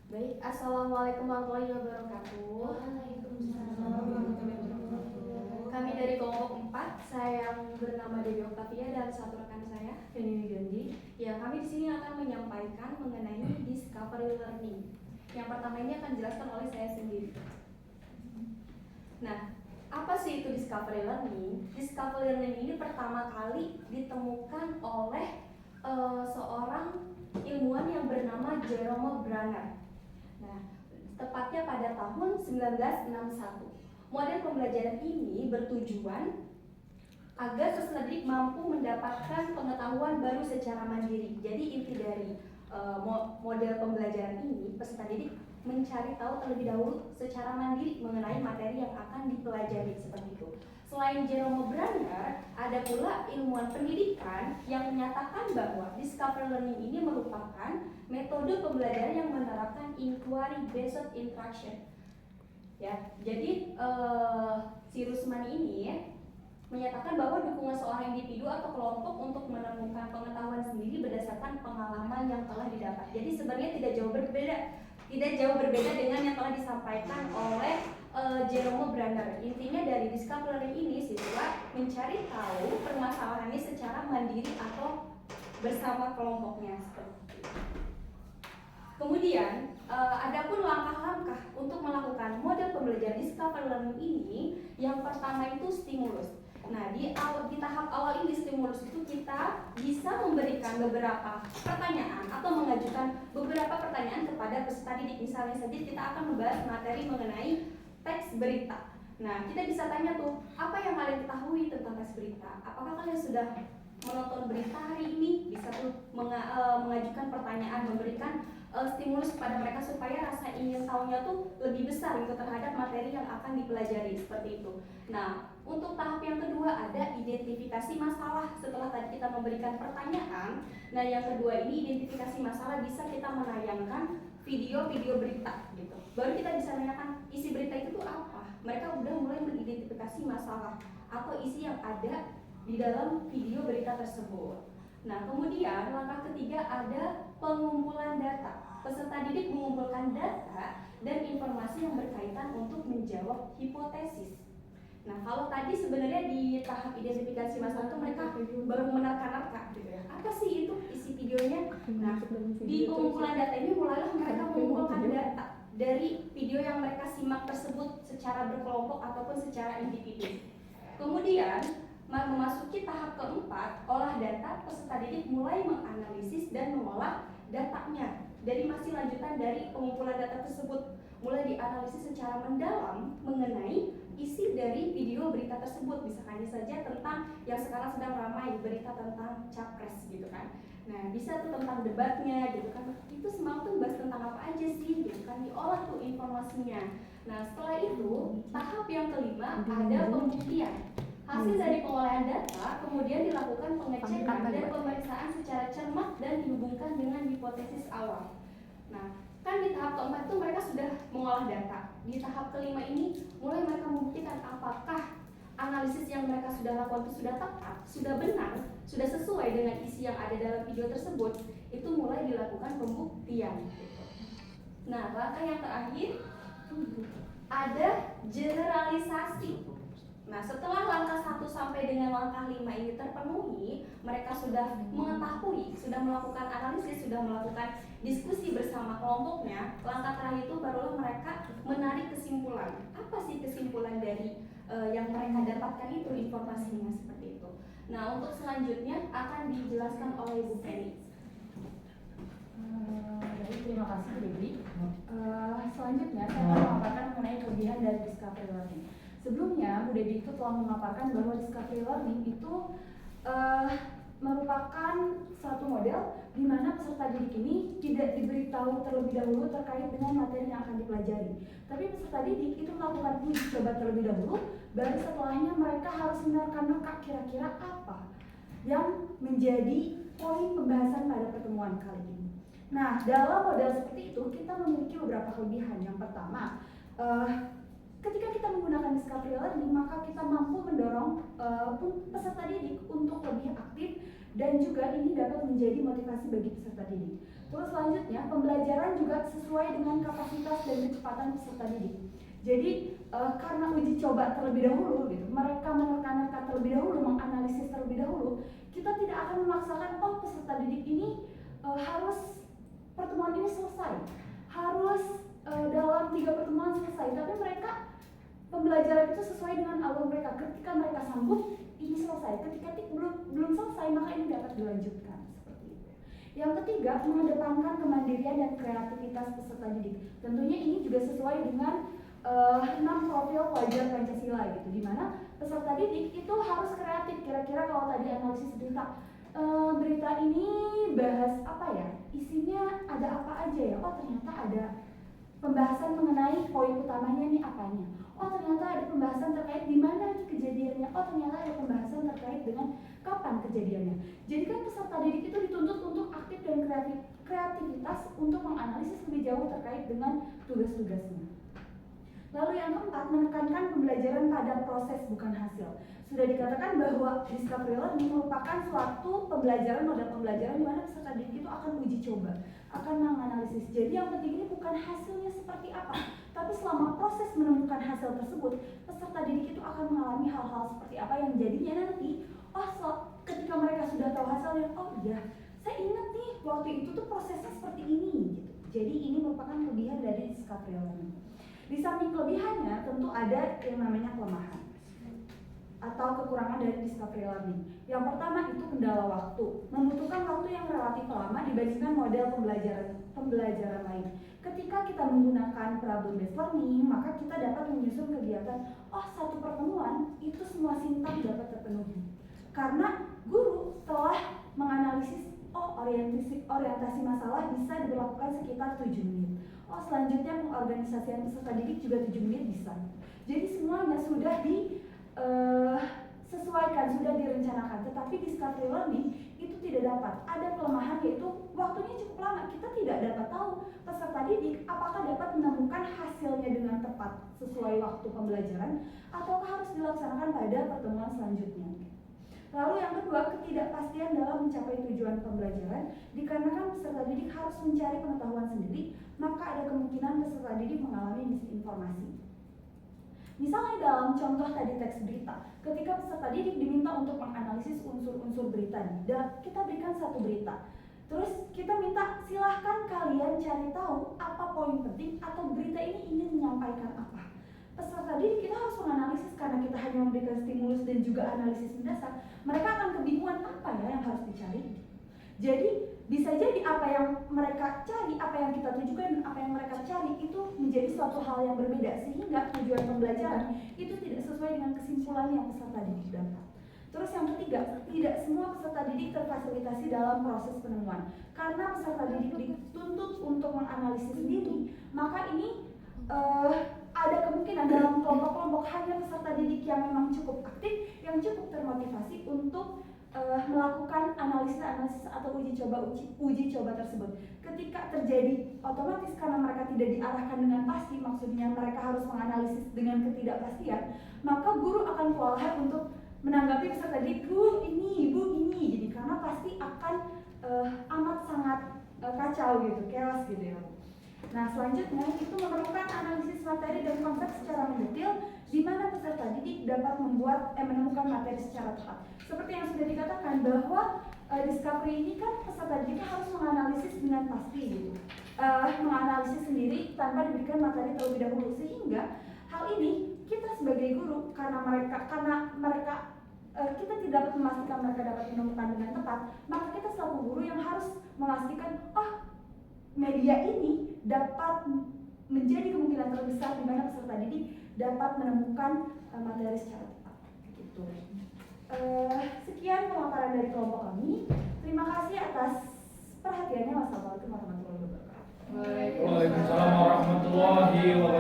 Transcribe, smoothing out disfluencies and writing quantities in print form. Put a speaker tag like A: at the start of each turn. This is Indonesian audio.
A: Baik, Assalamualaikum warahmatullahi wabarakatuh.
B: Waalaikumsalam warahmatullahi wabarakatuh.
A: Kami dari kelompok 4, saya yang bernama Dewi Oktavia dan satu rekan saya,
B: Feni Gandhi.
A: Ya, kami di sini akan menyampaikan mengenai discovery learning. Yang pertama ini akan dijelaskan oleh saya sendiri. Nah, apa sih itu discovery learning? Discovery learning ini pertama kali ditemukan oleh seorang ilmuwan yang bernama Jerome Bruner. Nah, tepatnya pada tahun 1961. Model pembelajaran ini bertujuan agar peserta didik mampu mendapatkan pengetahuan baru secara mandiri. Jadi inti dari model pembelajaran ini, peserta didik mencari tahu terlebih dahulu secara mandiri mengenai materi yang akan dipelajari, seperti itu. Selain Jerome Bruner, ada pula ilmuwan pendidikan yang menyatakan bahwa discovery learning ini merupakan metode pembelajaran yang menerapkan inquiry based instruction. Ya, jadi si Rusmani ini menyatakan bahwa dukungan seorang individu atau kelompok untuk menemukan pengetahuan sendiri berdasarkan pengalaman yang telah didapat. Jadi sebenarnya tidak jauh berbeda dengan yang telah disampaikan oleh Jerome Bruner. Intinya dari discovery learning ini siswa mencari tahu permasalahannya secara mandiri atau bersama kelompoknya, seperti itu. Kemudian, adapun langkah-langkah untuk melakukan model pembelajaran discovery learning ini, yang pertama itu stimulus. Nah, di tahap awal ini stimulus itu kita bisa memberikan beberapa pertanyaan atau mengajukan beberapa pertanyaan kepada peserta didik. Misalnya saja kita akan membahas materi mengenai teks berita. Nah, kita bisa tanya tuh, apa yang kalian ketahui tentang teks berita? Apakah kalian sudah menonton berita hari ini? Bisa tuh mengajukan pertanyaan, memberikan stimulus kepada mereka supaya rasa ingin tahunya tuh lebih besar gitu terhadap materi yang akan dipelajari, seperti itu. Nah, untuk tahap yang kedua ada identifikasi masalah. Setelah tadi kita memberikan pertanyaan, nah yang kedua ini identifikasi masalah, bisa kita menayangkan video-video berita gitu. Baru kita bisa menanyakan isi berita itu tuh apa. Mereka udah mulai mengidentifikasi masalah atau isi yang ada di dalam video berita tersebut. Nah, kemudian langkah ketiga ada pengumpulan data. Peserta didik mengumpulkan data dan informasi yang berkaitan untuk menjawab hipotesis. Nah, kalau tadi sebenarnya di tahap identifikasi masalah itu mereka baru menerka-nerka gitu ya. Apa sih itu isi videonya? Nah, di pengumpulan data ini mulailah mereka mengumpulkan data dari video yang mereka simak tersebut secara berkelompok ataupun secara individu. Kemudian memasuki tahap keempat, olah data. Peserta didik mulai menganalisis dan mengolah datanya dari masih lanjutan dari pengumpulan data tersebut. Mulai dianalisis secara mendalam mengenai isi dari video berita tersebut. Misalnya saja tentang yang sekarang sedang ramai, berita tentang capres gitu kan. Nah, bisa tuh tentang debatnya gitu kan. Itu semalam tuh bahas tentang apa aja sih gitu kan, diolah tuh informasinya. Nah, setelah itu tahap yang kelima ada pembuktian. Hasil dari pengolahan data kemudian dilakukan pengecekan dan pemeriksaan secara cermat dan dihubungkan dengan hipotesis awal. Nah, kan di tahap keempat itu mereka sudah mengolah data. Di tahap kelima ini mulai mereka membuktikan apakah analisis yang mereka sudah lakukan itu sudah tepat, sudah benar, sudah sesuai dengan isi yang ada dalam video tersebut. Itu mulai dilakukan pembuktian. Nah, langkah yang terakhir ada generalisasi. Nah, setelah langkah 1 sampai dengan langkah 5 ini terpenuhi, mereka sudah mengetahui, sudah melakukan analisis, sudah melakukan diskusi bersama kelompoknya. Langkah terakhir itu barulah mereka menarik kesimpulan. Apa sih kesimpulan dari yang mereka dapatkan itu, informasinya seperti itu. Nah, untuk selanjutnya akan dijelaskan oleh Bu Feni.
B: Baik, terima kasih Bu Dewi. Selanjutnya saya akan memaparkan mengenai kelebihan dari discovery learning. Sebelumnya, Bu Dewi itu telah memaparkan bahwa discovery learning itu merupakan suatu model di mana peserta didik ini tidak diberitahu terlebih dahulu terkait dengan materi yang akan dipelajari. Tapi peserta didik itu melakukan uji coba terlebih dahulu, baru setelahnya mereka harus menerka-nerka kira-kira apa yang menjadi poin pembahasan pada pertemuan kali ini. Nah, dalam model seperti itu kita memiliki beberapa kelebihan. Yang pertama, ketika kita menggunakan discovery learning, maka kita mampu mendorong peserta didik untuk lebih aktif dan juga ini dapat menjadi motivasi bagi peserta didik. Terus selanjutnya, pembelajaran juga sesuai dengan kapasitas dan kecepatan peserta didik. Jadi karena uji coba terlebih dahulu gitu, mereka menerka-nerka terlebih dahulu, menganalisis terlebih dahulu, kita tidak akan memaksakan peserta didik ini harus pertemuan ini selesai, harus dalam 3 pertemuan selesai, tapi mereka pembelajaran itu sesuai dengan alur mereka. Ketika mereka sanggup, ini selesai. Ketika belum selesai, maka ini dapat dilanjutkan. Seperti itu. Yang ketiga, mengedepankan kemandirian dan kreativitas peserta didik. Tentunya ini juga sesuai dengan 6 profil pelajar Pancasila gitu, dimana peserta didik itu harus kreatif. Kira-kira kalau tadi analisis berita ini bahas apa ya, isinya ada apa aja ya, oh ternyata ada pembahasan mengenai poin utamanya nih apanya, oh ternyata ada pembahasan terkait di mana nih kejadiannya, oh ternyata ada pembahasan terkait dengan kapan kejadiannya. Jadi kan peserta didik itu dituntut untuk aktif dan kreativitas untuk menganalisis lebih jauh terkait dengan tugas-tugasnya. Lalu yang keempat, menekankan pembelajaran pada proses bukan hasil. Sudah dikatakan bahwa discovery learning merupakan suatu pembelajaran, model pembelajaran di mana peserta didik itu akan uji coba, akan menganalisis. Jadi yang penting ini bukan hasilnya seperti apa, tapi selama proses menemukan hasil tersebut, peserta didik itu akan mengalami hal-hal seperti apa yang jadinya nanti, ketika mereka sudah tahu hasilnya, oh iya, saya ingat nih waktu itu tuh prosesnya seperti ini gitu. Jadi ini merupakan kelebihan dari discovery learning. Di samping kelebihannya tentu ada yang namanya kelemahan atau kekurangan dari discovery learning. Yang pertama itu kendala waktu, membutuhkan waktu yang relatif lama dibandingkan model pembelajaran lain. Ketika kita menggunakan problem based learning, maka kita dapat menyusun kegiatan, satu pertemuan itu semua sintang dapat terpenuhi. Karena guru telah menganalisis, orientasi masalah bisa diberlakukan sekitar 7 menit. Selanjutnya pengorganisasian peserta didik juga 7 menit bisa. Jadi semuanya sudah disesuaikan, sudah direncanakan. Tetapi discovery learning itu tidak dapat. Ada kelemahan yaitu waktunya cukup lama. Kita tidak dapat tahu peserta didik apakah dapat menemukan hasilnya dengan tepat sesuai waktu pembelajaran ataukah harus dilaksanakan pada pertemuan selanjutnya. Lalu yang kedua, ketidakpastian dalam mencapai tujuan pembelajaran. Dikarenakan peserta didik harus mencari pengetahuan sendiri, maka ada kemungkinan peserta didik mengalami misinformasi. Misalnya dalam contoh tadi teks berita, ketika peserta didik diminta untuk menganalisis unsur-unsur berita dan kita berikan satu berita. Terus kita minta silahkan kalian cari tahu apa poin penting atau berita ini ingin menyampaikan apa. Peserta didik kita harus menganalisis karena kita hanya memberikan stimulus dan juga analisis mendasar. Mereka akan kebingungan apa ya yang harus dicari. Jadi bisa jadi apa yang mereka cari, apa yang kita tujukan dan apa yang mereka cari itu menjadi suatu hal yang berbeda sehingga tujuan pembelajaran itu tidak sesuai dengan kesimpulan yang peserta didik dapat. Terus yang ketiga, tidak semua peserta didik terfasilitasi dalam proses penemuan. Karena peserta didik dituntut untuk menganalisis sendiri, maka ini ada kemungkinan dalam kelompok-kelompok hanya peserta didik yang memang cukup aktif, yang cukup termotivasi untuk melakukan analisis atau uji coba tersebut. Ketika terjadi otomatis karena mereka tidak diarahkan dengan pasti, maksudnya mereka harus menganalisis dengan ketidakpastian, maka guru akan kewalahan untuk menanggapi peserta didik, Bu ini, jadi karena pasti akan amat sangat kacau gitu, chaos gitu ya. Nah selanjutnya itu memerlukan analisis materi dan konsep secara mendetail di mana peserta didik dapat menemukan materi secara tepat. Seperti yang sudah dikatakan bahwa discovery ini kan peserta didik harus menganalisis dengan pasti gitu, menganalisis sendiri tanpa diberikan materi terlebih dahulu, sehingga hal ini kita sebagai guru karena mereka kita tidak dapat memastikan mereka dapat menemukan dengan tepat, maka kita selaku guru yang harus memastikan media ini dapat menjadi kemungkinan terbesar di mana peserta didik dapat menemukan materi secara tepat. Gitu. Sekian pemaparan dari kelompok kami. Terima kasih atas perhatiannya. Wassalamualaikum warahmatullahi wabarakatuh.
C: Waalaikumsalam warahmatullahi wabarakatuh.